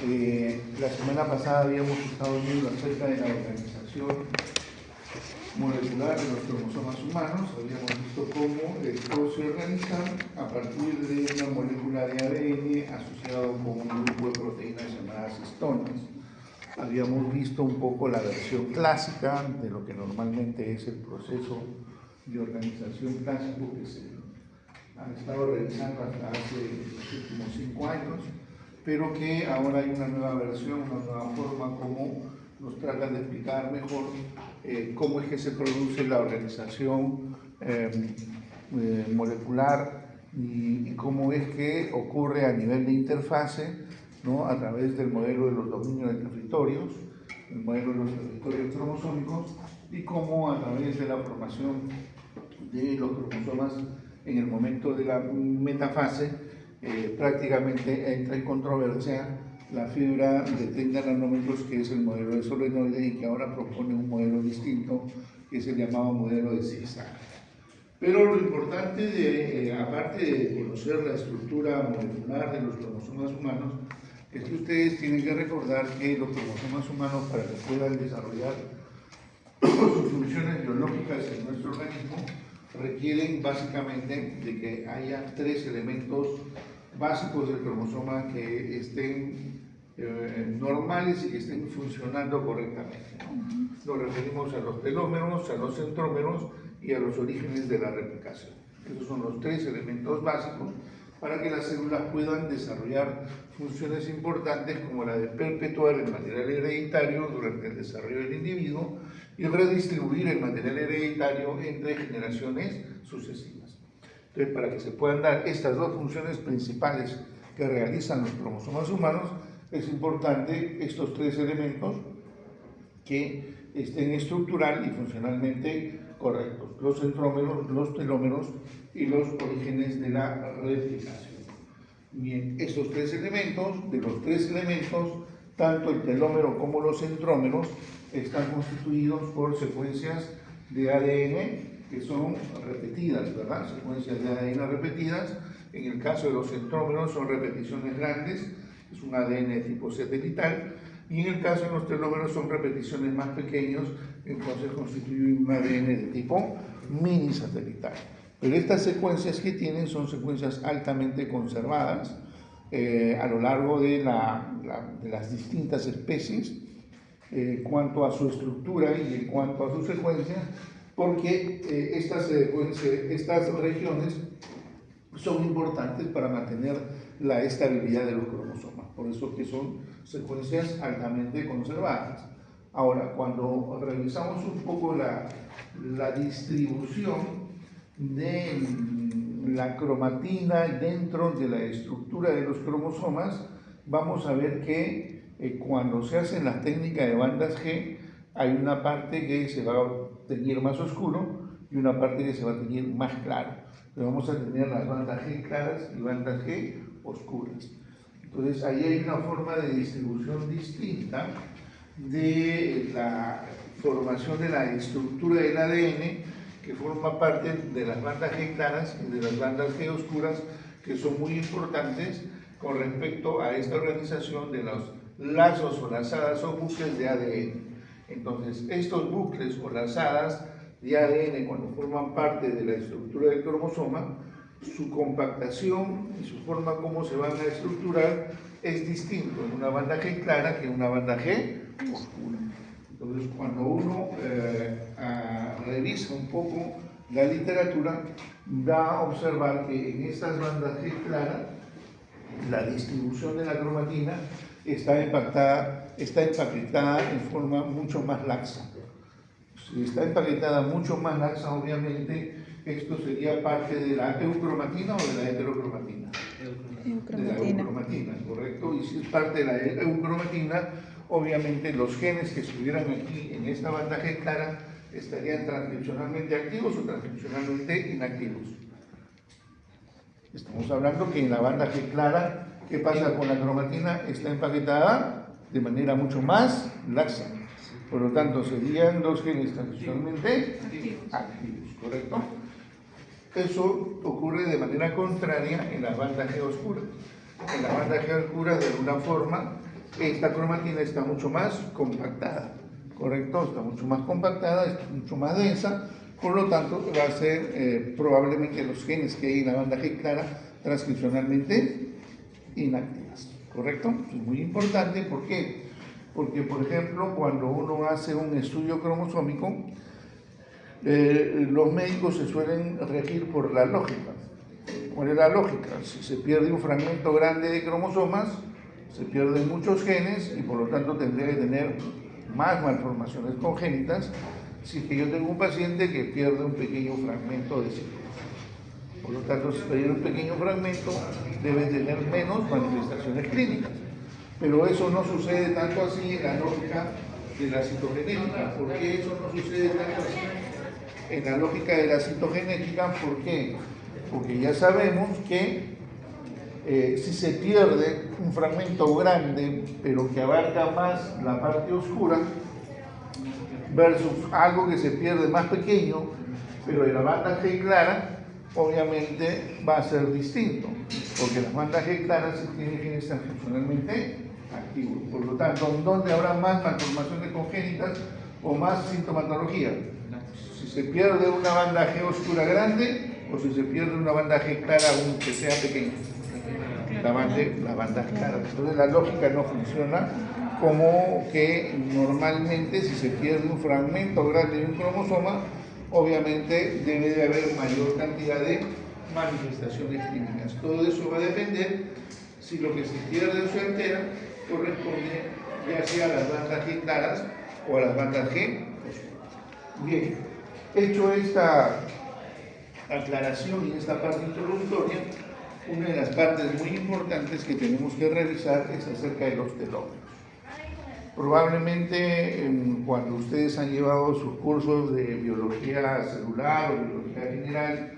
La semana pasada habíamos estado viendo acerca de la organización molecular de los cromosomas humanos. Habíamos visto cómo estos se organizan a partir de una molécula de ADN asociado con un grupo de proteínas llamadas histonas. Habíamos visto un poco la versión clásica de lo que normalmente es el proceso de organización clásico que se han estado realizando hasta hace los últimos 5 años, pero que ahora hay una nueva versión, una nueva forma como nos tratan de explicar mejor cómo es que se produce la organización molecular y cómo es que ocurre a nivel de interfase, ¿no? A través del modelo de los dominios de territorios, el modelo de los territorios cromosómicos, y cómo a través de la formación de los cromosomas en el momento de la metafase prácticamente entra en controversia la fibra de 30 nanómetros, que es el modelo de solenoide, y que ahora propone un modelo distinto, que es el llamado modelo de zigzag. Pero lo importante, aparte de conocer la estructura molecular de los cromosomas humanos, es que ustedes tienen que recordar que los cromosomas humanos, para que puedan desarrollar sus funciones biológicas en nuestro organismo, requieren básicamente de que haya 3 elementos básicos del cromosoma que estén normales y que estén funcionando correctamente, ¿no? Nos referimos a los telómeros, a los centrómeros y a los orígenes de la replicación. Esos son los 3 elementos básicos para que las células puedan desarrollar funciones importantes como la de perpetuar el material hereditario durante el desarrollo del individuo y redistribuir el material hereditario entre generaciones sucesivas. Entonces, para que se puedan dar estas 2 funciones principales que realizan los cromosomas humanos, es importante estos 3 elementos que estén estructural y funcionalmente correctos: los centrómeros, los telómeros y los orígenes de la replicación. Bien, estos 3 elementos, de los 3 elementos, tanto el telómero como los centrómeros están constituidos por secuencias de ADN que son repetidas, ¿verdad? Secuencias de ADN repetidas. En el caso de los centrómeros son repeticiones grandes, es un ADN tipo satelital, y en el caso de los telómeros son repeticiones más pequeños, entonces constituyen un ADN de tipo mini satelital. Pero estas secuencias que tienen son secuencias altamente conservadas a lo largo de las distintas especies, cuanto a su estructura y en cuanto a su secuencia, porque estas regiones son importantes para mantener la estabilidad de los cromosomas, por eso que son secuencias altamente conservadas. Ahora, cuando revisamos un poco la distribución de la cromatina dentro de la estructura de los cromosomas, vamos a ver que cuando se hacen las técnicas de bandas G, hay una parte que se va a teñir más oscuro y una parte que se va a teñir más claro. Entonces vamos a tener las bandas G claras y bandas G oscuras. Entonces ahí hay una forma de distribución distinta de la formación de la estructura del ADN, que forma parte de las bandas G claras y de las bandas G oscuras, que son muy importantes con respecto a esta organización de los lazos o lazadas o bucles de ADN. Entonces, estos bucles o lazadas de ADN, cuando forman parte de la estructura del cromosoma, su compactación y su forma como se van a estructurar es distinto en una banda G clara que en una banda G oscura. Entonces, cuando uno revisa un poco la literatura, va a observar que en estas bandas G claras la distribución de la cromatina está empaquetada en forma mucho más laxa. Si está empaquetada mucho más laxa, obviamente esto sería parte de la eucromatina o de la heterocromatina. De la eucromatina, correcto. Y si es parte de la eucromatina, obviamente los genes que estuvieran aquí en esta banda G clara estarían transcripcionalmente activos o transcripcionalmente inactivos. Estamos hablando que en la banda G clara, ¿qué pasa con la cromatina? Está empaquetada de manera mucho más laxa. Por lo tanto, serían los genes transcripcionalmente activos, ¿correcto? Eso ocurre de manera contraria en la banda G oscura. En la banda G oscura, de alguna forma, esta cromatina está mucho más compactada, ¿correcto? Está mucho más compactada, es mucho más densa, por lo tanto va a ser probablemente los genes que hay en la banda G clara transcripcionalmente inactivas, ¿correcto? Es muy importante, ¿por qué? Porque, por ejemplo, cuando uno hace un estudio cromosómico, los médicos se suelen regir por la lógica. ¿Cuál es la lógica? Si se pierde un fragmento grande de cromosomas, se pierden muchos genes y por lo tanto tendría que tener más malformaciones congénitas si es que yo tengo un paciente que pierde un pequeño fragmento de citosina. Por lo tanto, si pierde un pequeño fragmento, debe tener menos manifestaciones clínicas. Pero eso no sucede tanto así en la lógica de la citogenética. ¿Por qué eso no sucede tanto así en la lógica de la citogenética? ¿Por qué? Porque ya sabemos que si se pierde un fragmento grande, pero que abarca más la parte oscura, versus algo que se pierde más pequeño, pero de la banda G clara, obviamente va a ser distinto, porque las bandas G claras tienen que estar funcionalmente activos. Por lo tanto, ¿dónde habrá más malformaciones congénitas o más sintomatología? Si se pierde una banda G oscura grande o si se pierde una banda G clara aunque sea pequeña. La banda clara. Entonces la lógica no funciona como que normalmente si se pierde un fragmento grande de un cromosoma, obviamente debe de haber mayor cantidad de manifestaciones clínicas. Todo eso va a depender si lo que se pierde o se altera corresponde ya sea a las bandas G claras o a las bandas G oscuras. Bien, hecho esta aclaración y esta parte introductoria, una de las partes muy importantes que tenemos que revisar es acerca de los telómeros. Probablemente cuando ustedes han llevado sus cursos de biología celular o biología general,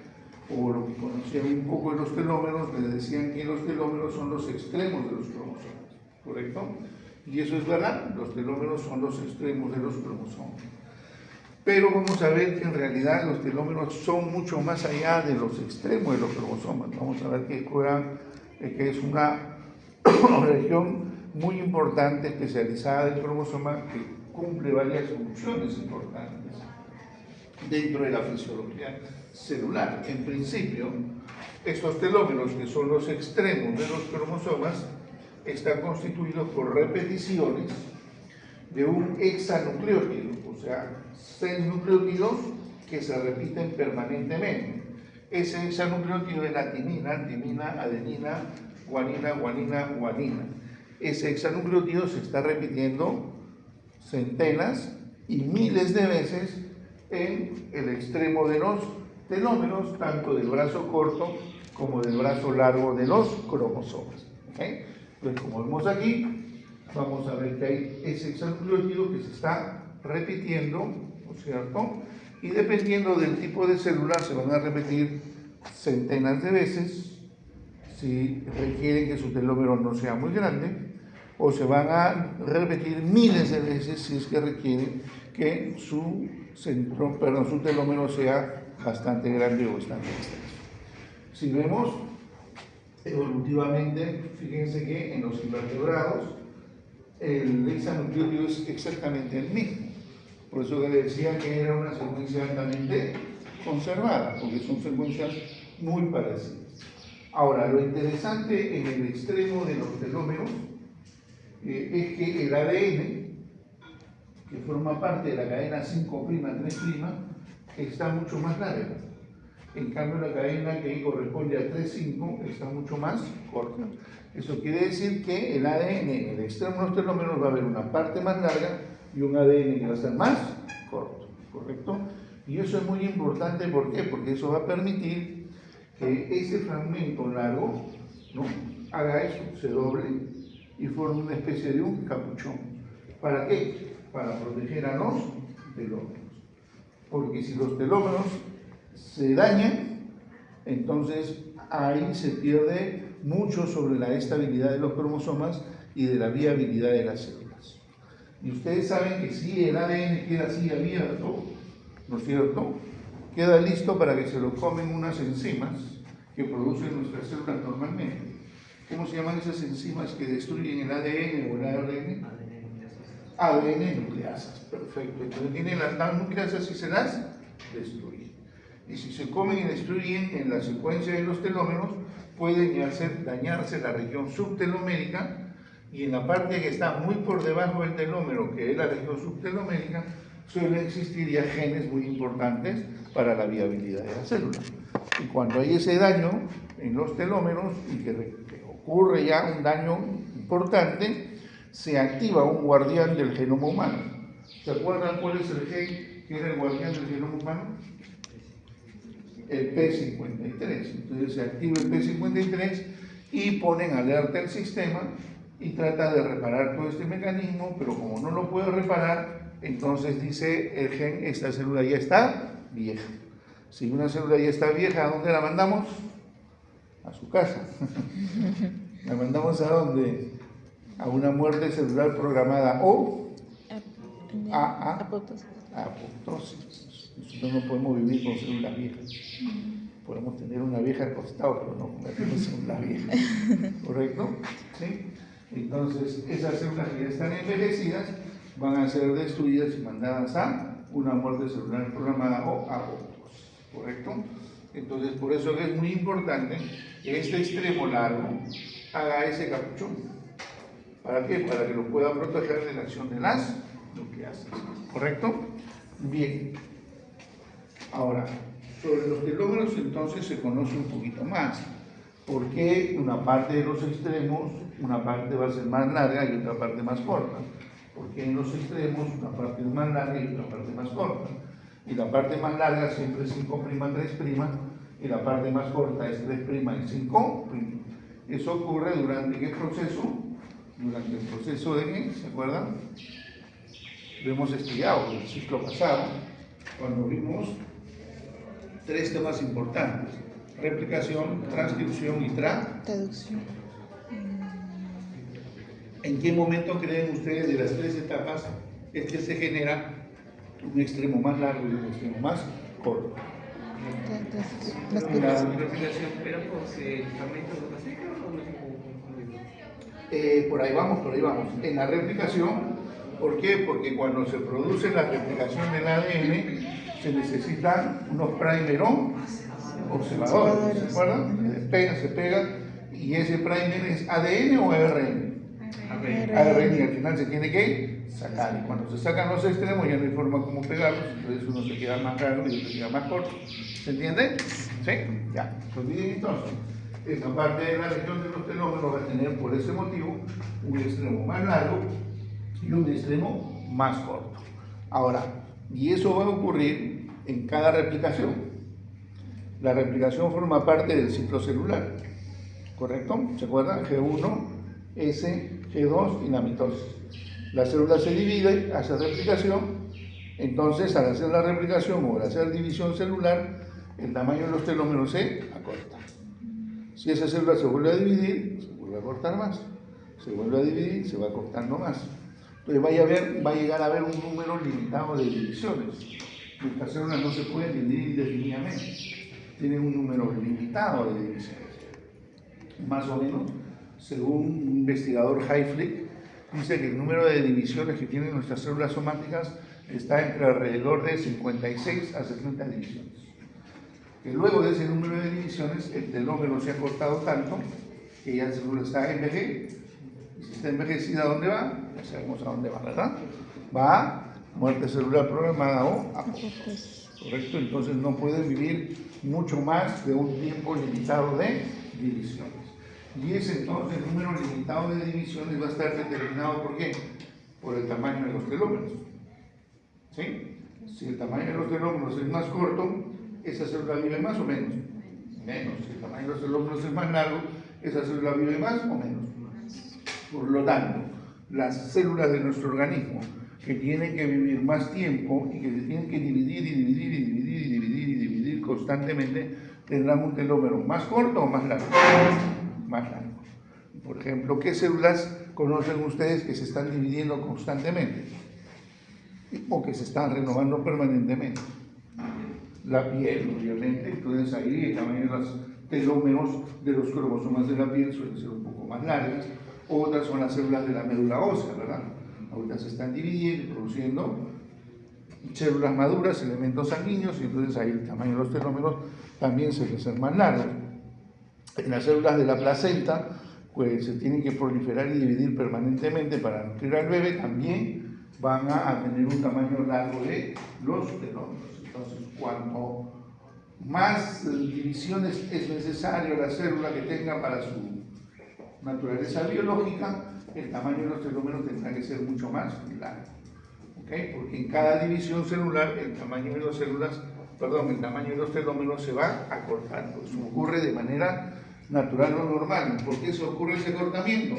o lo que conocían un poco de los telómeros, les decían que los telómeros son los extremos de los cromosomas, ¿correcto? Y eso es verdad, los telómeros son los extremos de los cromosomas. Pero vamos a ver que en realidad los telómeros son mucho más allá de los extremos de los cromosomas. Vamos a ver que es una región muy importante, especializada del cromosoma, que cumple varias funciones importantes dentro de la fisiología celular. En principio, estos telómeros, que son los extremos de los cromosomas, están constituidos por repeticiones de un hexanucleótido, o sea, 6 nucleótidos que se repiten permanentemente. Ese hexanucleótido es la timina, adenina, guanina. Ese hexanucleótido se está repitiendo centenas y miles de veces en el extremo de los telómeros, tanto del brazo corto como del brazo largo de los cromosomas. ¿Okay? Entonces, como vemos aquí, vamos a ver que hay ese hexanucleótido que se está repitiendo, ¿no es cierto? Y dependiendo del tipo de celular se van a repetir centenas de veces si requieren que su telómero no sea muy grande, o se van a repetir miles de veces si es que requieren que su telómero sea bastante grande o bastante extenso. Si vemos evolutivamente, fíjense que en los invertebrados el hexanucleótido es exactamente el mismo. Por eso que le decía que era una secuencia altamente conservada, porque son secuencias muy parecidas. Ahora, lo interesante en el extremo de los telómeros es que el ADN, que forma parte de la cadena 5'3', está mucho más larga. En cambio, la cadena que corresponde a 3'5 está mucho más corta. Eso quiere decir que el ADN en el extremo de los telómeros va a haber una parte más larga y un ADN que va a ser más corto, ¿correcto? Y eso es muy importante, ¿por qué? Porque eso va a permitir que ese fragmento largo, ¿no?, haga eso, se doble y forme una especie de un capuchón. ¿Para qué? Para proteger a los telómeros. Porque si los telómeros se dañan, entonces ahí se pierde mucho sobre la estabilidad de los cromosomas y de la viabilidad de las células. Y ustedes saben que si el ADN queda así abierto, ¿no es cierto?, queda listo para que se lo comen unas enzimas que producen nuestras células normalmente. ¿Cómo se llaman esas enzimas que destruyen el ADN o el ARN? ADN nucleasas, perfecto. Entonces tienen las nucleasas y se las destruyen. Y si se comen y destruyen en la secuencia de los telómeros, pueden dañarse la región subtelomérica, y en la parte que está muy por debajo del telómero, que es la región subtelomérica, suelen existir ya genes muy importantes para la viabilidad de la célula. Y cuando hay ese daño en los telómeros y que ocurre ya un daño importante, se activa un guardián del genoma humano. ¿Se acuerdan cuál es el gen que era el guardián del genoma humano? El P53. Entonces se activa el P53 y pone en alerta el sistema y trata de reparar todo este mecanismo, pero como no lo puede reparar, entonces dice el gen, esta célula ya está vieja. Si una célula ya está vieja, ¿a dónde la mandamos? A su casa. ¿La mandamos a dónde? A una muerte celular programada o a apoptosis. Nosotros no podemos vivir con células viejas. Podemos tener una vieja al costado, pero no convertirnos en células viejas. ¿Correcto? ¿Sí? Entonces, esas células que ya están envejecidas van a ser destruidas y mandadas a una muerte celular programada o apoptosis. ¿Correcto? Entonces, por eso es muy importante que este extremo largo haga ese capuchón. ¿Para qué? Para que lo pueda proteger de la acción de las nucleasas. ¿Correcto? Bien. Ahora, sobre los telómeros entonces se conoce un poquito más. ¿Por qué una parte de los extremos, una parte va a ser más larga y otra parte más corta? Porque en los extremos una parte es más larga y otra parte más corta. Y la parte más larga siempre es 5', 3', y la parte más corta es 3' y 5'. Eso ocurre durante ¿qué proceso? Durante el proceso de ¿qué? ¿Se acuerdan? Lo hemos estudiado en el ciclo pasado, cuando vimos 3 temas importantes: replicación, transcripción y traducción. ¿En qué momento creen ustedes de las 3 etapas es que se genera un extremo más largo y un extremo más corto? La replicación, ¿pero porque el fragmento lo hace o no? Por ahí vamos. En la replicación, ¿por qué? Porque cuando se produce la replicación del ADN, se necesitan unos primer observadores, ¿se acuerdan? Se pega, y ese primer es ADN o ARN. ARN, y al final se tiene que sacar, y cuando se sacan los extremos ya no hay forma como pegarlos, entonces uno se queda más largo y otro se queda más corto. ¿Se entiende? ¿Sí? Ya. Entonces, esta parte de la región de los telómeros va a tener por ese motivo un extremo más largo y un extremo más corto. Ahora, y eso va a ocurrir en cada replicación. La replicación forma parte del ciclo celular, ¿correcto? ¿Se acuerdan? G1, S, G2 y la mitosis. La célula se divide, hace replicación, entonces al hacer la replicación o al hacer división celular, el tamaño de los telómeros se acorta. Si esa célula se vuelve a dividir, se vuelve a cortar más. Se vuelve a dividir, se va cortando más. Entonces va a llegar a haber un número limitado de divisiones. Nuestras células no se pueden dividir indefinidamente. Tienen un número limitado de divisiones. Más o menos, según un investigador Hayflick, dice que el número de divisiones que tienen nuestras células somáticas está entre alrededor de 56 a 70 divisiones. Que luego de ese número de divisiones, el telómero se ha cortado tanto que ya la célula está envejecida. Y si está envejecida, ¿a dónde va? Ya sabemos a dónde va, ¿verdad? Va a muerte celular programada o apoptosis. ¿Correcto? Entonces no puede vivir mucho más de un tiempo limitado de divisiones. Y ese entonces el número limitado de divisiones va a estar determinado ¿por qué? Por el tamaño de los telómeros. ¿Sí? Si el tamaño de los telómeros es más corto, esa célula vive más o menos. Menos. Si el tamaño de los telómeros es más largo, esa célula vive más o menos. Por lo tanto, las células de nuestro organismo que tienen que vivir más tiempo y que se tienen que dividir constantemente, tendrán un telómero más corto o más largo. Más largo. Por ejemplo, ¿qué células conocen ustedes que se están dividiendo constantemente o que se están renovando permanentemente? La piel, obviamente. Entonces ahí el tamaño telómeros de los cromosomas de la piel suelen ser un poco más largas. Otras son las células de la médula ósea, ¿verdad? Ahorita se están dividiendo y produciendo células maduras, elementos sanguíneos, y entonces ahí el tamaño de los telómeros también suele ser más largo. En las células de la placenta, pues se tienen que proliferar y dividir permanentemente para nutrir al bebé, también van a tener un tamaño largo de los telómeros. Entonces, cuanto más divisiones es necesario la célula que tenga para su naturaleza biológica, el tamaño de los telómeros tendrá que ser mucho más largo. ¿Okay? Porque en cada división celular el tamaño de los telómeros se va acortando. Eso ocurre de manera natural o normal. ¿Por qué se ocurre ese acortamiento?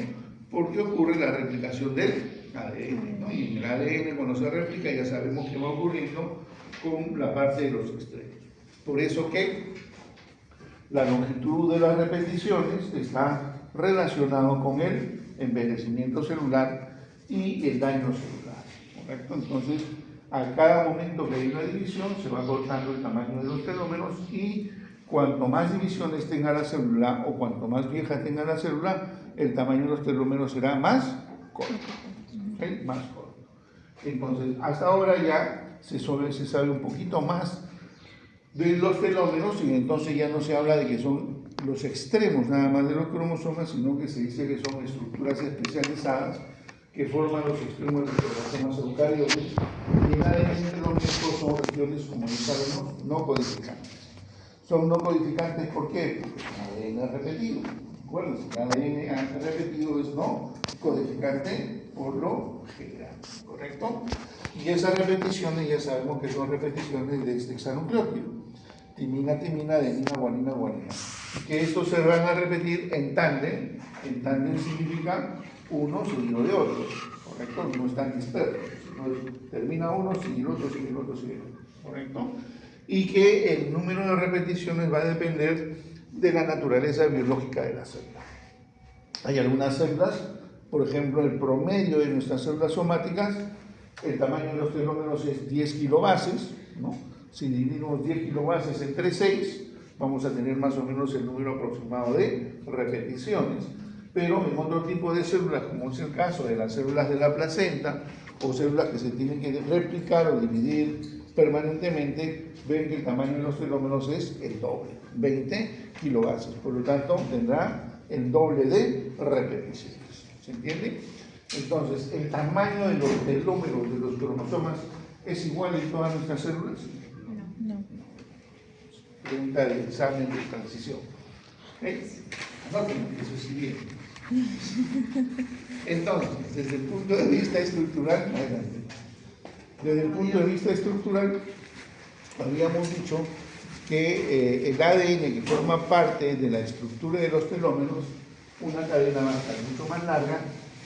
Porque ocurre la replicación del ADN, ¿no? Y en el ADN, cuando se replica, ya sabemos qué va ocurriendo con la parte de los extremos. Por eso que la longitud de las repeticiones está relacionado con el envejecimiento celular y el daño celular, ¿correcto? Entonces, a cada momento que hay una división, se va cortando el tamaño de los telómeros, y cuanto más divisiones tenga la célula o cuanto más vieja tenga la célula, el tamaño de los telómeros será más corto, ¿okay? Más corto. Entonces, hasta ahora ya se sabe un poquito más de los telómeros, y entonces ya no se habla de que son los extremos nada más de los cromosomas, sino que se dice que son estructuras especializadas que forman los extremos de los cromosomas eucariotas, y en ADN telómero son regiones, como ya sabemos, no codificantes. Son no codificantes, ¿por qué? Porque el ADN repetido. Acuérdense, el ADN repetido es no codificante por lo general, ¿correcto? Y esas repeticiones ya sabemos que son repeticiones de este hexanucleótido: timina, timina, adenina, guanina, guanina. Que estos se van a repetir en tándem. En tándem significa uno seguido de otro, ¿correcto? No están dispersos. Entonces, termina uno, sigue el otro, sigue el otro, sigue el otro, ¿correcto? Y que el número de repeticiones va a depender de la naturaleza biológica de la célula. Hay algunas células, por ejemplo, el promedio de nuestras células somáticas, el tamaño de los telómeros es 10 kilobases, ¿no? Si dividimos 10 kilobases entre 6, vamos a tener más o menos el número aproximado de repeticiones. Pero en otro tipo de células, como es el caso de las células de la placenta, o células que se tienen que replicar o dividir permanentemente, ven que el tamaño de los telómeros es el doble, 20 kilobases. Por lo tanto, tendrá el doble de repeticiones. ¿Se entiende? Entonces, el tamaño de los telómeros de los cromosomas es igual en todas nuestras células. No. Pregunta del examen de transición. Anoten, eso sí bien. Entonces, desde el punto de vista estructural, desde el punto de vista estructural, habíamos dicho que el ADN, que forma parte de la estructura de los telómeros, una cadena va a estar mucho más larga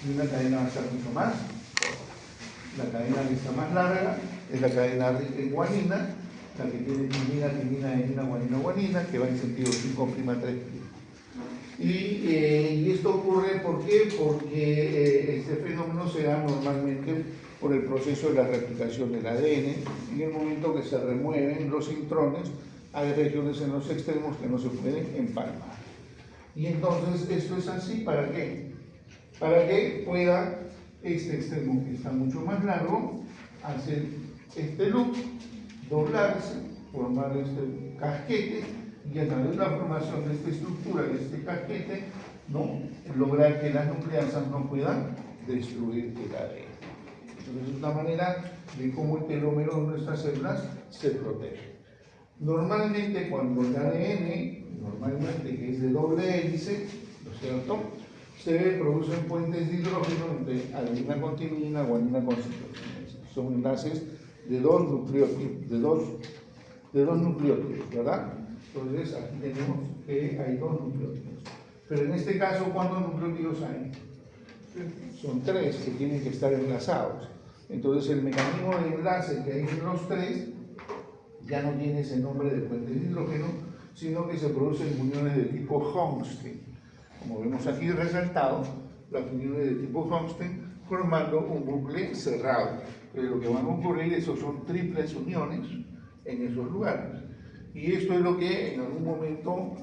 y una cadena va a estar mucho más corta. La cadena que está más larga es la cadena rica en guanina, la que tiene timina, timina, adenina, guanina, guanina, que va en sentido 5'3'. Y esto ocurre, ¿por qué? Porque este fenómeno se da normalmente por el proceso de la replicación del ADN. En el momento que se remueven los intrones, hay regiones en los extremos que no se pueden empalmar. Y entonces esto es así, ¿para qué? Para que pueda este extremo, que está mucho más largo, hacer este loop, doblarse, formar este casquete, y a través de la formación de esta estructura, de este casquete, ¿no?, lograr que las nucleasas no puedan destruir el ADN. Entonces es una manera de cómo el telómero de nuestras células se protege. Normalmente cuando el ADN, normalmente que es de doble hélice, ¿no es cierto?, se producen puentes de hidrógeno entre adenina con timina, guanina con citosina. Son enlaces de dos nucleótidos, ¿verdad? Entonces aquí tenemos que hay dos nucleótidos. Pero en este caso, ¿cuántos nucleótidos hay? Son 3 que tienen que estar enlazados. Entonces el mecanismo de enlace que hay en los 3 ya no tiene ese nombre de puente de hidrógeno, sino que se producen uniones de tipo Hongsten. Como vemos aquí resaltado, las uniones de tipo Hongsten formando un bucle cerrado. Pero lo que van a ocurrir, esos son triples uniones en esos lugares. Y esto es lo que en algún momento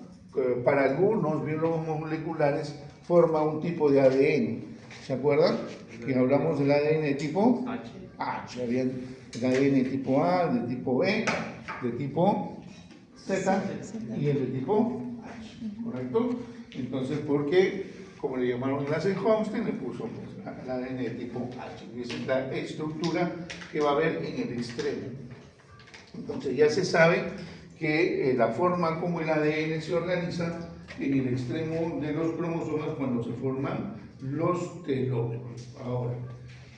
para algunos biólogos moleculares forma un tipo de ADN. ¿Se acuerdan? Que hablamos del ADN de tipo H. Habían el ADN de tipo A, de tipo B, de tipo Z y el de tipo H. ¿Correcto? Entonces, ¿por qué? Como le llamaron Lasse Homstein, le puso pues, el ADN de tipo H. Y esa es la estructura que va a haber en el extremo. Entonces ya se sabe que la forma como el ADN se organiza en el extremo de los cromosomas cuando se forman los telómeros. Ahora,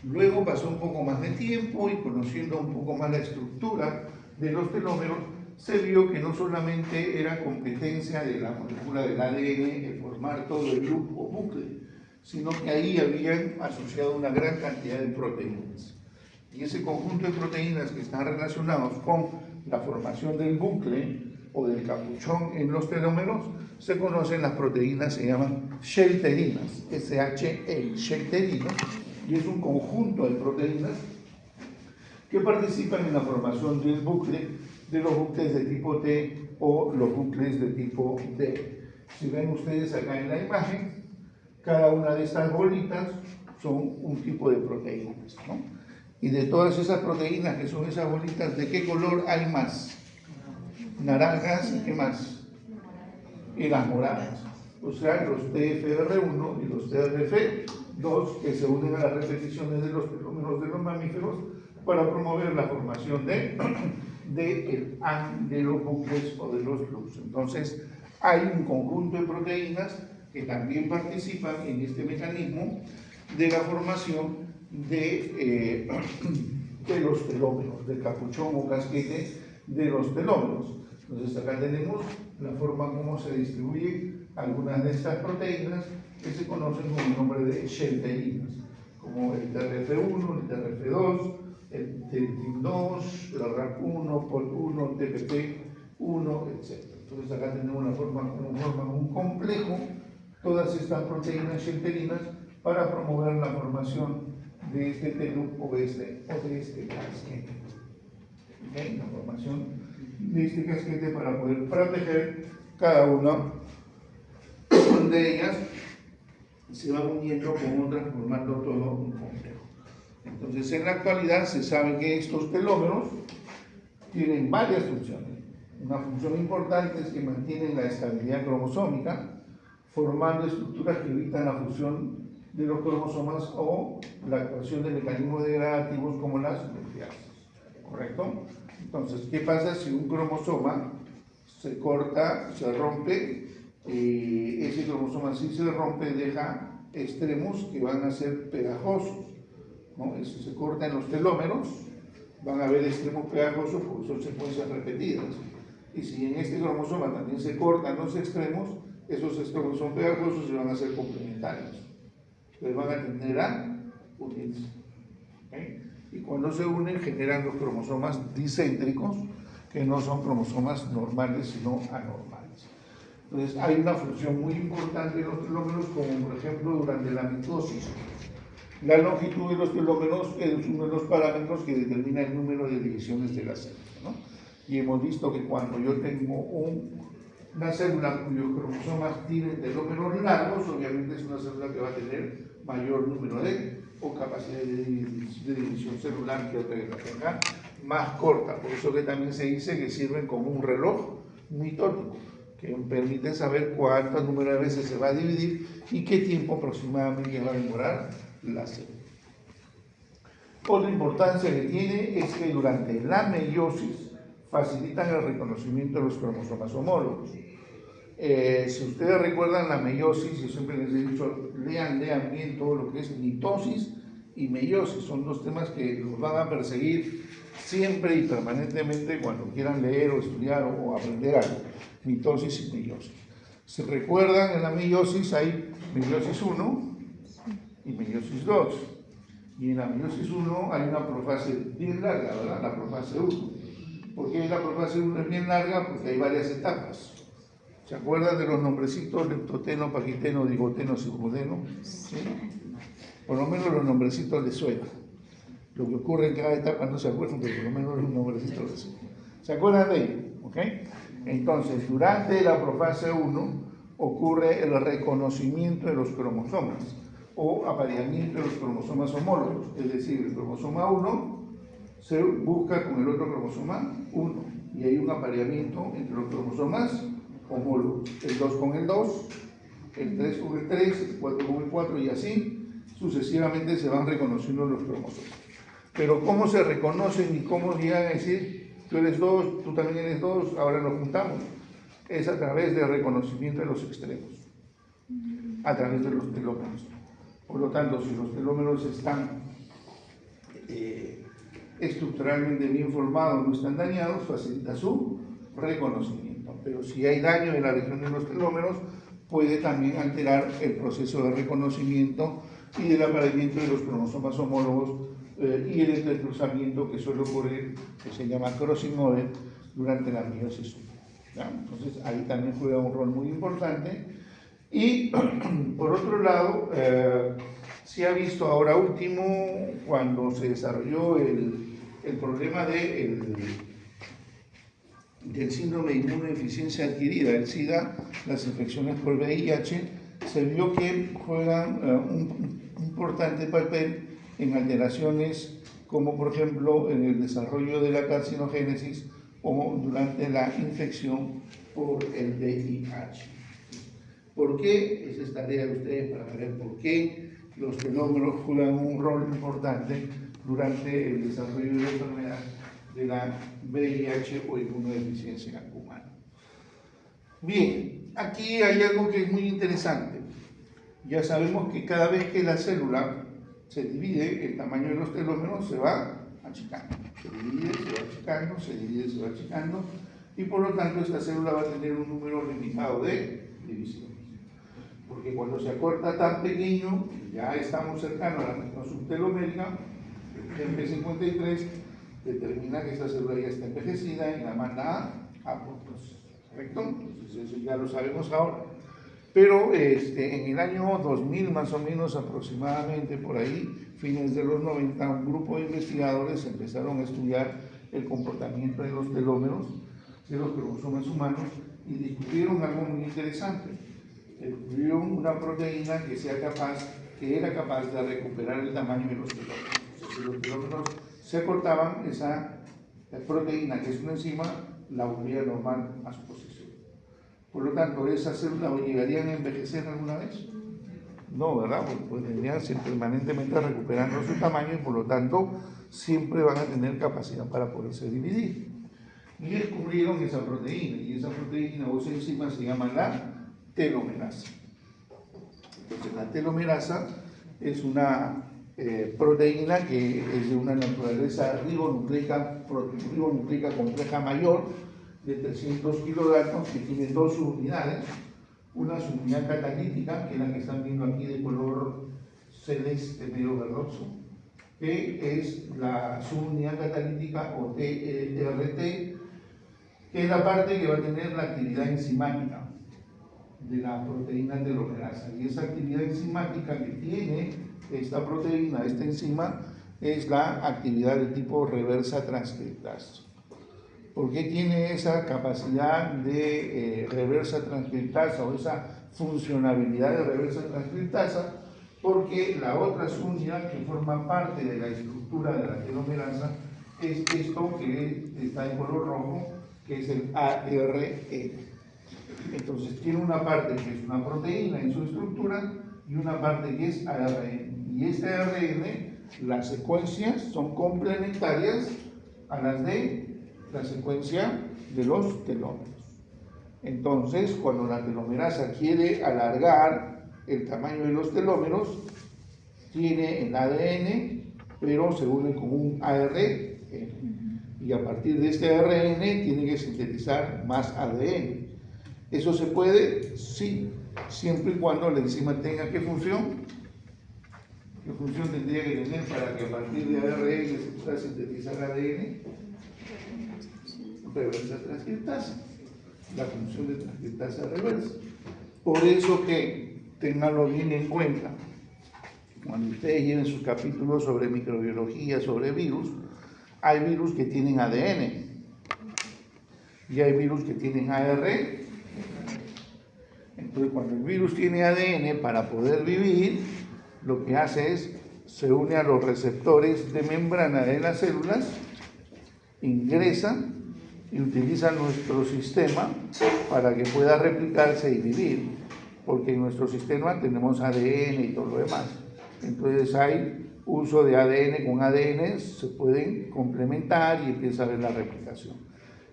luego pasó un poco más de tiempo y conociendo un poco más la estructura de los telómeros, se vio que no solamente era competencia de la molécula del ADN el formar todo el loop o bucle, sino que ahí habían asociado una gran cantidad de proteínas. Y ese conjunto de proteínas que están relacionados con la formación del bucle o del capuchón en los telómeros, se conocen las proteínas, se llaman shelterinas, SHE, shelterinos, y es un conjunto de proteínas que participan en la formación del bucle, de los bucles de tipo T o los bucles de tipo D. Si ven ustedes acá en la imagen, cada una de estas bolitas son un tipo de proteínas, ¿no? Y de todas esas proteínas que son esas bolitas, ¿de qué color hay más? Naranjas y ¿qué más? Y las moradas. O sea, los TFR1 y los TRF2 que se unen a las repeticiones de los telómeros de los mamíferos para promover la formación de los bucles o de los loops. Entonces, hay un conjunto de proteínas que también participan en este mecanismo de la formación de los telómeros, del capuchón o casquete de los telómeros. Entonces acá tenemos la forma como se distribuyen algunas de estas proteínas que se conocen con el nombre de shelterinas, como el TRF1, el TRF2, el TRIP2, el RAP1, POL1, TPP1, etc. Entonces acá tenemos una forma como forman un complejo todas estas proteínas shelterinas para promover la formación de este telú o de este casquete. ¿Okay? La formación de este casquete para poder proteger cada una de ellas se va uniendo con otras formando todo un complejo. Entonces en la actualidad se sabe que estos telómeros tienen varias funciones. Una función importante es que mantienen la estabilidad cromosómica formando estructuras que evitan la fusión de los cromosomas o la actuación de mecanismos degradativos como las nucleases. ¿Correcto? Entonces, ¿qué pasa si un cromosoma se corta, se rompe? Ese cromosoma, si se rompe, deja extremos que van a ser pegajosos, ¿no? Eso se corta en los telómeros, van a haber extremos pegajosos porque son secuencias repetidas. Y si en este cromosoma también se cortan los extremos, esos extremos son pegajosos y van a ser complementarios. Entonces van a tender a unirse. ¿Okay? Y cuando se unen generan los cromosomas dicéntricos, que no son cromosomas normales, sino anormales. Entonces hay una función muy importante en los telómeros, como por ejemplo durante la mitosis. La longitud de los telómeros es uno de los parámetros que determina el número de divisiones de la célula, ¿no? Y hemos visto que cuando yo tengo una célula cuyos cromosomas tienen telómeros largos, obviamente es una célula que va a tener mayor número o capacidad de división celular que otra que la tenga más corta. Por eso que también se dice que sirven como un reloj mitótico, que permite saber cuántos número de veces se va a dividir y qué tiempo aproximadamente va a demorar la célula. Otra importancia que tiene es que durante la meiosis facilitan el reconocimiento de los cromosomas homólogos. Si ustedes recuerdan la meiosis, yo siempre les he dicho, lean bien todo lo que es mitosis y meiosis. Son dos temas que los van a perseguir siempre y permanentemente cuando quieran leer o estudiar o aprender algo. Mitosis y meiosis. Si recuerdan, en la meiosis hay meiosis 1 y meiosis 2. Y en la meiosis 1 hay una profase bien larga, ¿verdad? La profase 1. ¿Por qué la profase 1 es bien larga? Porque hay varias etapas. ¿Se acuerdan de los nombrecitos leptoteno, paquiteno, digoteno, circudeno? ¿Sí? Por lo menos los nombrecitos les suenan. Lo que ocurre en cada etapa no se acuerdan, pero por lo menos los nombrecitos les suenan. ¿Se acuerdan de ello? ¿Okay? Entonces, durante la profase 1 ocurre el reconocimiento de los cromosomas o apareamiento de los cromosomas homólogos, es decir, el cromosoma 1 se busca con el otro cromosoma 1 y hay un apareamiento entre los cromosomas homólogos, el 2 con el 2, el 3 con el 3, el 4 con el 4 y así sucesivamente se van reconociendo los cromosomas. Pero ¿cómo se reconocen y cómo llegan a decir tú eres 2, tú también eres 2, ahora nos juntamos? Es a través del reconocimiento de los extremos, a través de los telómeros. Por lo tanto, si los telómeros están estructuralmente bien formados, no están dañados, facilita su reconocimiento. Pero si hay daño en la región de los telómeros, puede también alterar el proceso de reconocimiento y del apareamiento de los cromosomas homólogos y el entrecruzamiento que suele ocurrir, que se llama crossing over, durante la meiosis 1. ¿Ya? Entonces ahí también juega un rol muy importante. Y por otro lado, se ha visto ahora último, cuando se desarrolló el problema del síndrome de inmunodeficiencia adquirida, el SIDA, las infecciones por VIH, se vio que juegan un importante papel en alteraciones como por ejemplo en el desarrollo de la carcinogénesis o durante la infección por el VIH. ¿Por qué? Esa es tarea de ustedes para ver por qué los telómeros juegan un rol importante durante el desarrollo de la enfermedad de la VIH o inmunodeficiencia humana. Bien, aquí hay algo que es muy interesante. Ya sabemos que cada vez que la célula se divide, el tamaño de los telómeros se va achicando. Se divide, se va achicando, se divide, se va achicando, y por lo tanto esta célula va a tener un número limitado de divisiones. Porque cuando se acorta tan pequeño, ya estamos cercanos a la región subtelomérica, el MP53 determina que esta célula ya está envejecida y la manda a apoptosis. ¿Correcto? Entonces eso ya lo sabemos ahora. Pero en el año 2000 más o menos aproximadamente, por ahí, fines de los 90, un grupo de investigadores empezaron a estudiar el comportamiento de los telómeros de los cromosomas humanos y descubrieron algo muy interesante. Descubrieron una proteína que era capaz de recuperar el tamaño de los telómeros. O sea, si los telómeros se acortaban, esa proteína, que es una enzima, la volvía normal a su posición. Por lo tanto, ¿esas células llegarían a envejecer alguna vez? No, ¿verdad? Pues tendrían permanentemente recuperando su tamaño y por lo tanto siempre van a tener capacidad para poderse dividir. Y descubrieron esa proteína, y esa proteína o esa enzima se llama la telomerasa. Entonces, la telomerasa es una proteína que es de una naturaleza ribonucleica compleja mayor, de 300 kilodaltons, que tiene dos subunidades, una subunidad catalítica, que es la que están viendo aquí de color celeste medio verdoso, que es la subunidad catalítica o TRT, que es la parte que va a tener la actividad enzimática de la proteína telomerasa. Y esa actividad enzimática que tiene esta proteína, esta enzima, es la actividad de tipo reversa transcriptasa. ¿Por qué tiene esa capacidad de reversa transcriptasa o esa funcionabilidad de reversa transcriptasa? Porque la otra subunidad que forma parte de la estructura de la telomerasa es esto que está en color rojo, que es el ARN. Entonces tiene una parte que es una proteína en su estructura y una parte que es ARN. Y este ARN, las secuencias son complementarias a las de la secuencia de los telómeros. Entonces, cuando la telomerasa quiere alargar el tamaño de los telómeros, tiene el ADN, pero se une con un ARN. Y a partir de este ARN tiene que sintetizar más ADN. ¿Eso se puede? Sí, siempre y cuando la enzima tenga ¿qué función? ¿Qué función tendría que tener para que a partir de ARN se pueda sintetizar ADN? Reversa transcriptasa, la función de transcriptasa reversa. Por eso que tenganlo bien en cuenta. Cuando ustedes lleven sus capítulos sobre microbiología, sobre virus, hay virus que tienen ADN. y hay virus que tienen ARN. Entonces, cuando el virus tiene ADN, para poder vivir, lo que hace es, se une a los receptores de membrana de las células, ingresa y utiliza nuestro sistema para que pueda replicarse y vivir, porque en nuestro sistema tenemos ADN y todo lo demás. Entonces hay uso de ADN con ADN, se pueden complementar y empieza a haber la replicación.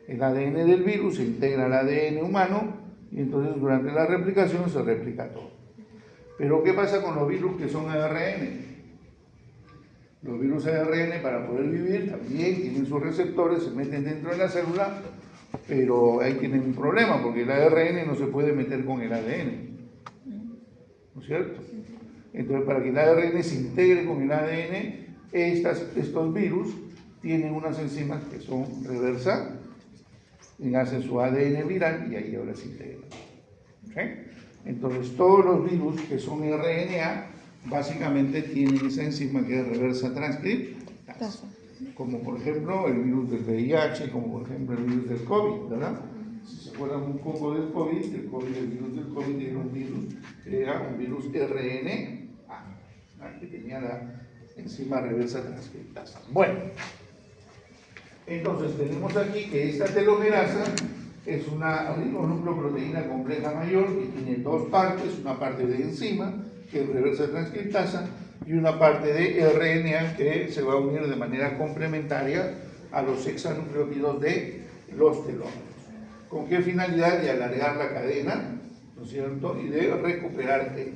El ADN del virus se integra al ADN humano y entonces durante la replicación se replica todo. Pero ¿qué pasa con los virus que son ARN? Los virus ARN, para poder vivir, también tienen sus receptores, se meten dentro de la célula, pero ahí tienen un problema, porque el ARN no se puede meter con el ADN, ¿no es cierto? Entonces, para que el ARN se integre con el ADN, estos virus tienen unas enzimas que son reversa, y hacen su ADN viral y ahí ahora se integran. ¿Okay? Entonces, todos los virus que son RNA, básicamente tienen esa enzima que es reversa transcriptasa, como por ejemplo el virus del VIH, como por ejemplo el virus del COVID, ¿verdad? Si se acuerdan un poco del COVID, el virus del COVID era un virus RNA, que tenía la enzima reversa transcriptasa. Bueno, entonces tenemos aquí que esta telomerasa es una nucleoproteína compleja mayor que tiene dos partes, una parte de enzima, que es reversa transcriptasa, y una parte de RNA que se va a unir de manera complementaria a los hexanucleótidos de los telómeros. ¿Con qué finalidad? De alargar la cadena, ¿no es cierto? Y de recuperar el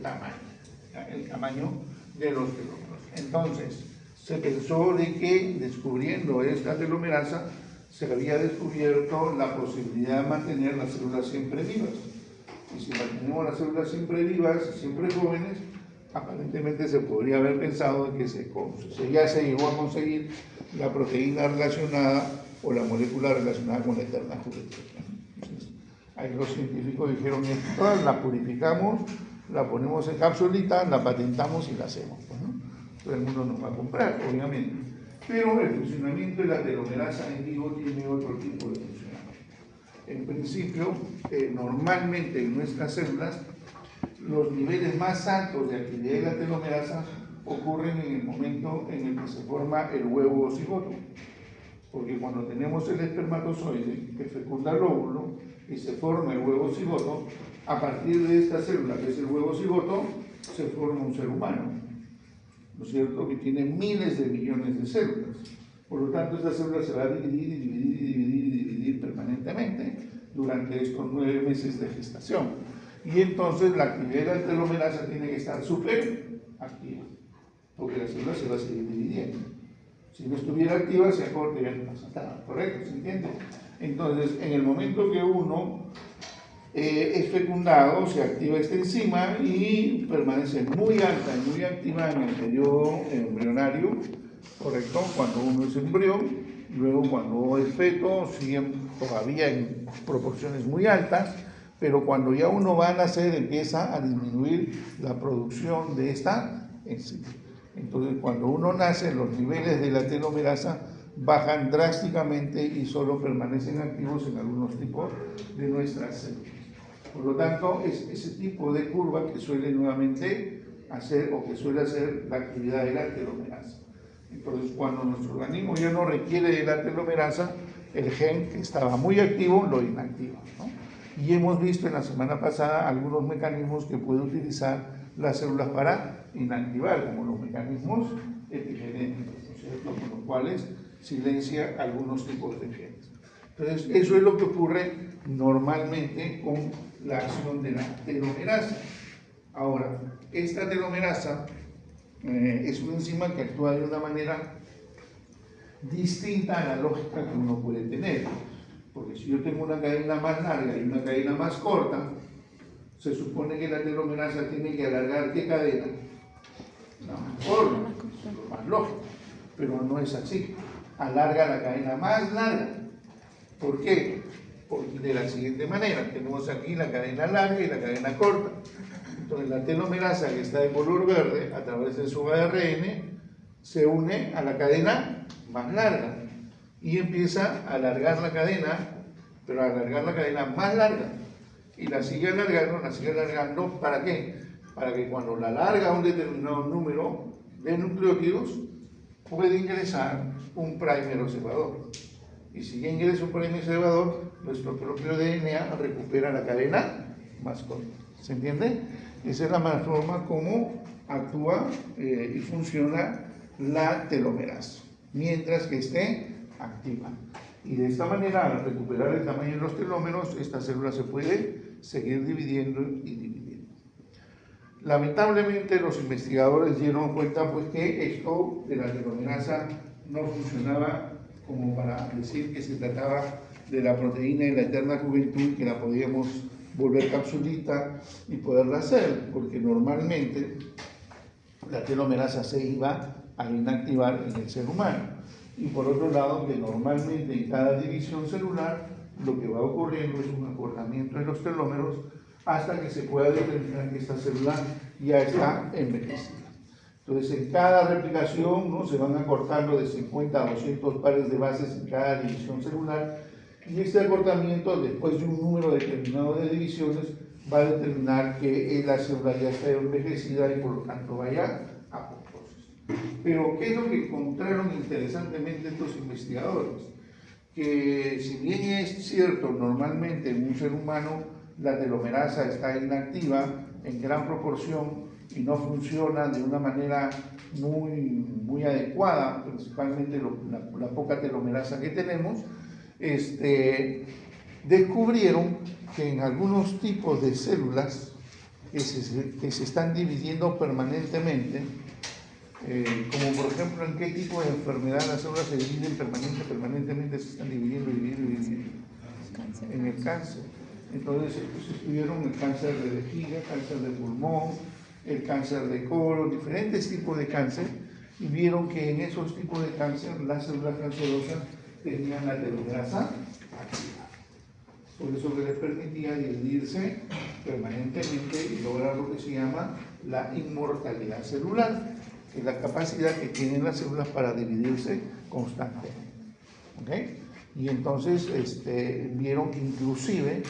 tamaño de los telómeros. Entonces, se pensó de que descubriendo esta telomerasa se había descubierto la posibilidad de mantener las células siempre vivas. Y si mantenemos las células siempre vivas, siempre jóvenes, aparentemente se podría haber pensado que ya se llegó a conseguir la proteína relacionada o la molécula relacionada con la eterna juventud. Entonces, ahí los científicos dijeron, esta la purificamos, la ponemos en capsulita, la patentamos y la hacemos. ¿No? Todo el mundo nos va a comprar, obviamente. Pero el funcionamiento de la telomerasa en vivo tiene otro tipo de funcionamiento. En principio, normalmente en nuestras células, los niveles más altos de actividad de la telomerasa ocurren en el momento en el que se forma el huevo cigoto. Porque cuando tenemos el espermatozoide que fecunda el óvulo y se forma el huevo cigoto, a partir de esta célula que es el huevo cigoto, se forma un ser humano, ¿no es cierto?, que tiene miles de millones de células. Por lo tanto, esta célula se va a dividir permanentemente durante estos 9 meses de gestación. Y entonces la actividad de la telomerasa tiene que estar súper activa, porque la célula se va a seguir dividiendo. Si no estuviera activa, se acorta y ya no pasa nada, ¿correcto? ¿Se entiende? Entonces, en el momento que uno es fecundado, se activa esta enzima y permanece muy alta y muy activa en el periodo embrionario, ¿correcto? Cuando uno es embrión, luego cuando es feto, siguen todavía en proporciones muy altas, pero cuando ya uno va a nacer empieza a disminuir la producción de esta enzima. Entonces, cuando uno nace, los niveles de la telomerasa bajan drásticamente y solo permanecen activos en algunos tipos de nuestras células. Por lo tanto, es ese tipo de curva que suele nuevamente hacer o que suele hacer la actividad de la telomerasa. Entonces, cuando nuestro organismo ya no requiere de la telomerasa, el gen que estaba muy activo lo inactiva, ¿no? Y hemos visto en la semana pasada algunos mecanismos que puede utilizar las células para inactivar, como los mecanismos epigenéticos, ¿no es cierto?, con los cuales silencia algunos tipos de genes. Entonces, eso es lo que ocurre normalmente con la acción de la telomerasa. Ahora, esta telomerasa es una enzima que actúa de una manera distinta a la lógica que uno puede tener. Porque si yo tengo una cadena más larga y una cadena más corta, se supone que la telomerasa tiene que alargar ¿qué cadena? La más corta, lo más lógico, pero no es así. Alarga la cadena más larga. ¿Por qué? Porque de la siguiente manera, tenemos aquí la cadena larga y la cadena corta. Entonces la telomerasa que está de color verde, a través de su ARN, se une a la cadena más larga y empieza a alargar la cadena pero alargar la cadena más larga. Y la sigue alargando, ¿para qué? Para que cuando la alarga un determinado número de nucleótidos, puede ingresar un primer observador. Y si ya ingresa un primer observador, nuestro propio DNA recupera la cadena más corta. ¿Se entiende? Esa es la forma como actúa y funciona la telomerasa, mientras que esté activa. Y de esta manera, al recuperar el tamaño de los telómeros, esta célula se puede seguir dividiendo y dividiendo. Lamentablemente, los investigadores dieron cuenta pues, que esto de la telomerasa no funcionaba como para decir que se trataba de la proteína de la eterna juventud, que la podíamos volver capsulita y poderla hacer, porque normalmente la telomerasa se iba a inactivar en el ser humano. Y por otro lado, que normalmente en cada división celular lo que va ocurriendo es un acortamiento de los telómeros hasta que se pueda determinar que esta célula ya está envejecida. Entonces, en cada replicación, ¿no?, se van acortando de 50 a 200 pares de bases en cada división celular, y este acortamiento, después de un número determinado de divisiones, va a determinar que la célula ya está envejecida y por lo tanto vaya a apoptosis. Pero, ¿qué es lo que encontraron interesantemente estos investigadores? Que si bien es cierto, normalmente en un ser humano la telomerasa está inactiva en gran proporción y no funciona de una manera muy adecuada, principalmente la poca telomerasa que tenemos, descubrieron que en algunos tipos de células que se están dividiendo permanentemente, como por ejemplo en qué tipo de enfermedad las células se dividen permanentemente se están dividiendo, en el cáncer. Entonces estudiaron el cáncer de vejiga, cáncer de pulmón, el cáncer de colon, diferentes tipos de cáncer, y vieron que en esos tipos de cáncer las células cancerosas tenían la telomerasa activa. Por eso que les permitía dividirse permanentemente y lograr lo que se llama la inmortalidad celular, que es la capacidad que tienen las células para dividirse constantemente. ¿Okay? Y entonces vieron que inclusive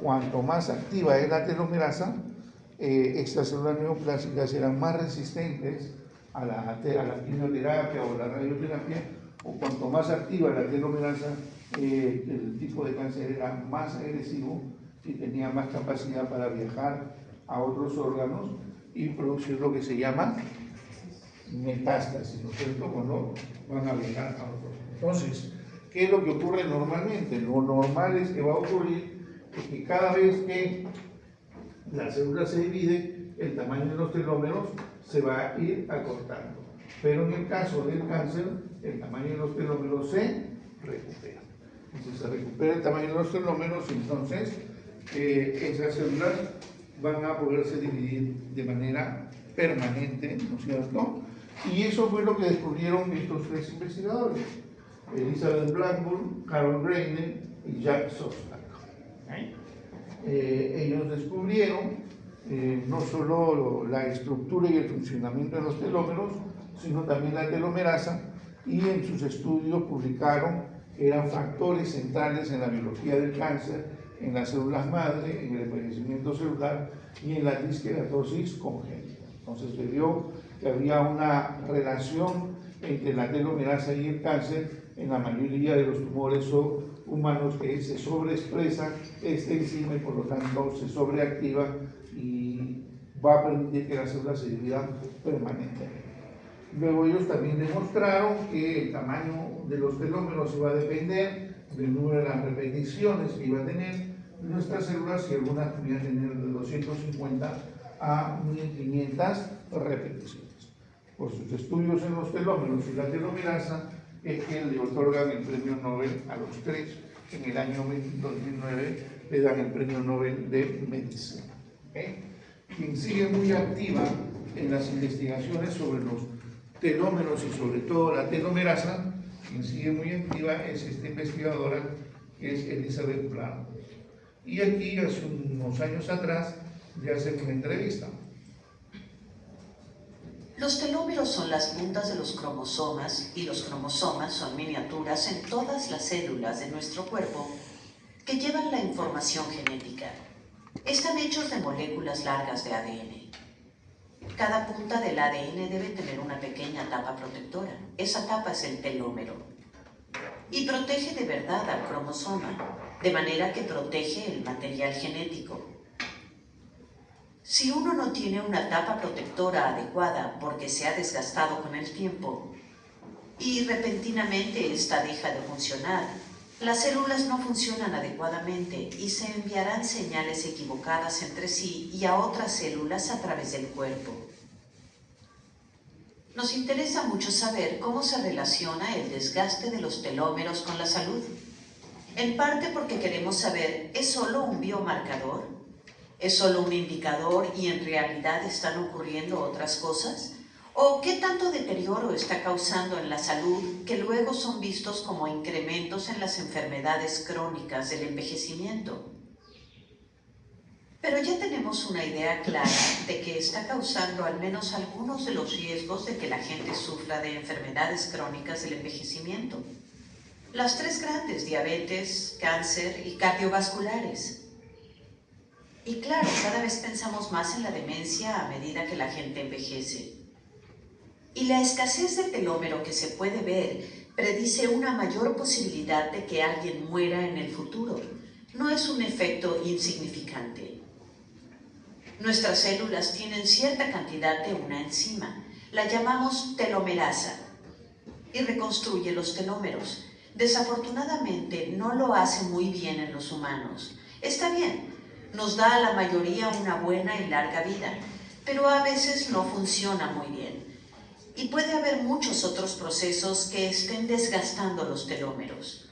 cuanto más activa es la telomerasa, estas células neoplásicas eran más resistentes a la quimioterapia o la radioterapia, o cuanto más activa la telomerasa, el tipo de cáncer era más agresivo y tenía más capacidad para viajar a otros órganos y producir lo que se llama metástasis, ¿no es cierto?, cuando van a viajar a otros. Entonces, ¿qué es lo que ocurre normalmente? Lo normal es que va a ocurrir que cada vez que la célula se divide, el tamaño de los telómeros se va a ir acortando. Pero en el caso del cáncer, el tamaño de los telómeros se recupera. Si se recupera el tamaño de los telómeros, entonces esas células van a poderse dividir de manera permanente, ¿no es cierto? Y eso fue lo que descubrieron estos tres investigadores: Elizabeth Blackburn, Carol Greiner y Jack Szostak. Ellos descubrieron no solo la estructura y el funcionamiento de los telómeros, sino también la telomerasa, y en sus estudios publicaron que eran factores centrales en la biología del cáncer, en las células madre, en el envejecimiento celular y en la disqueratosis congénita. Entonces se vio que había una relación entre la telomerasa y el cáncer en la mayoría de los tumores humanos, que se sobreexpresa esta enzima y por lo tanto se sobreactiva y va a permitir que las células se dividan permanentemente. Luego ellos también demostraron que el tamaño de los telómeros iba a depender del número de las repeticiones que iba a tener nuestras células, y algunas podían tener de 250 a 1500 repeticiones. Por sus estudios en los telómeros y la telomerasa es que le otorgan el premio Nobel a los tres. En el año 2009 le dan el premio Nobel de Medicina. Quien sigue muy activa en las investigaciones sobre los telómeros y sobre todo la telomerasa, quien sigue muy activa es esta investigadora, que es Elizabeth Blackburn. Y aquí, hace unos años atrás, le hacen una entrevista. Los telómeros son las puntas de los cromosomas, y los cromosomas son miniaturas en todas las células de nuestro cuerpo que llevan la información genética. Están hechos de moléculas largas de ADN. Cada punta del ADN debe tener una pequeña tapa protectora. Esa tapa es el telómero. Y protege de verdad al cromosoma, de manera que protege el material genético. Si uno no tiene una tapa protectora adecuada porque se ha desgastado con el tiempo y repentinamente esta deja de funcionar, las células no funcionan adecuadamente y se enviarán señales equivocadas entre sí y a otras células a través del cuerpo. Nos interesa mucho saber cómo se relaciona el desgaste de los telómeros con la salud. En parte porque queremos saber, ¿es solo un biomarcador? ¿Es solo un indicador y en realidad están ocurriendo otras cosas? ¿O qué tanto deterioro está causando en la salud que luego son vistos como incrementos en las enfermedades crónicas del envejecimiento? Pero ya tenemos una idea clara de que está causando al menos algunos de los riesgos de que la gente sufra de enfermedades crónicas del envejecimiento. Las tres grandes: diabetes, cáncer y cardiovasculares. Y claro, cada vez pensamos más en la demencia a medida que la gente envejece. Y la escasez de telómero que se puede ver predice una mayor posibilidad de que alguien muera en el futuro. No es un efecto insignificante. Nuestras células tienen cierta cantidad de una enzima. La llamamos telomerasa y reconstruye los telómeros. Desafortunadamente, no lo hace muy bien en los humanos. Está bien, nos da a la mayoría una buena y larga vida, pero a veces no funciona muy bien. Y puede haber muchos otros procesos que estén desgastando los telómeros.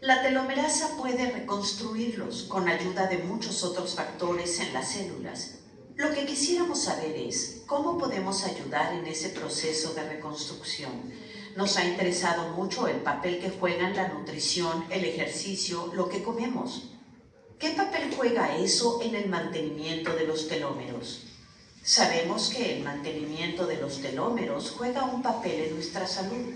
La telomerasa puede reconstruirlos con ayuda de muchos otros factores en las células. Lo que quisiéramos saber es cómo podemos ayudar en ese proceso de reconstrucción. Nos ha interesado mucho el papel que juegan la nutrición, el ejercicio, lo que comemos. ¿Qué papel juega eso en el mantenimiento de los telómeros? Sabemos que el mantenimiento de los telómeros juega un papel en nuestra salud.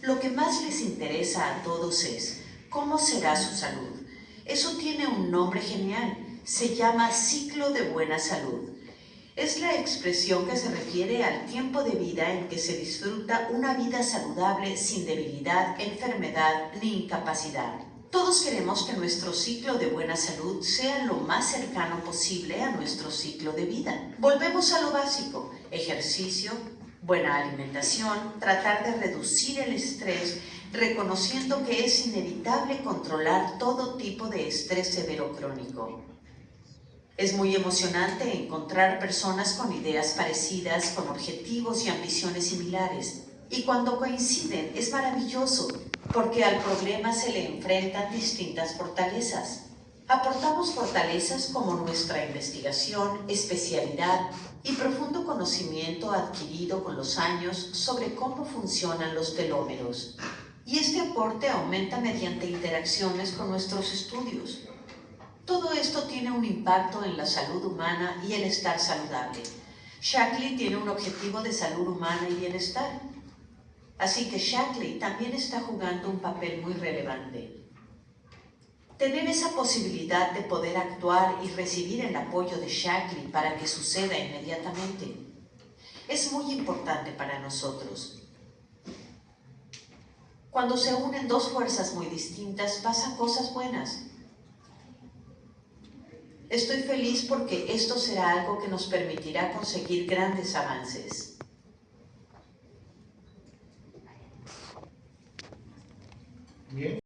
Lo que más les interesa a todos es ¿cómo será su salud? Eso tiene un nombre genial. Se llama ciclo de buena salud. Es la expresión que se refiere al tiempo de vida en que se disfruta una vida saludable sin debilidad, enfermedad ni incapacidad. Todos queremos que nuestro ciclo de buena salud sea lo más cercano posible a nuestro ciclo de vida. Volvemos a lo básico: ejercicio, buena alimentación, tratar de reducir el estrés, reconociendo que es inevitable controlar todo tipo de estrés severo crónico. Es muy emocionante encontrar personas con ideas parecidas, con objetivos y ambiciones similares. Y cuando coinciden es maravilloso, porque al problema se le enfrentan distintas fortalezas. Aportamos fortalezas como nuestra investigación, especialidad y profundo conocimiento adquirido con los años sobre cómo funcionan los telómeros. Y este aporte aumenta mediante interacciones con nuestros estudios. Todo esto tiene un impacto en la salud humana y el estar saludable. Shaklee tiene un objetivo de salud humana y bienestar. Así que Shaklee también está jugando un papel muy relevante. Tener esa posibilidad de poder actuar y recibir el apoyo de Shaklee para que suceda inmediatamente es muy importante para nosotros. Cuando se unen dos fuerzas muy distintas, pasan cosas buenas. Estoy feliz porque esto será algo que nos permitirá conseguir grandes avances. Bien.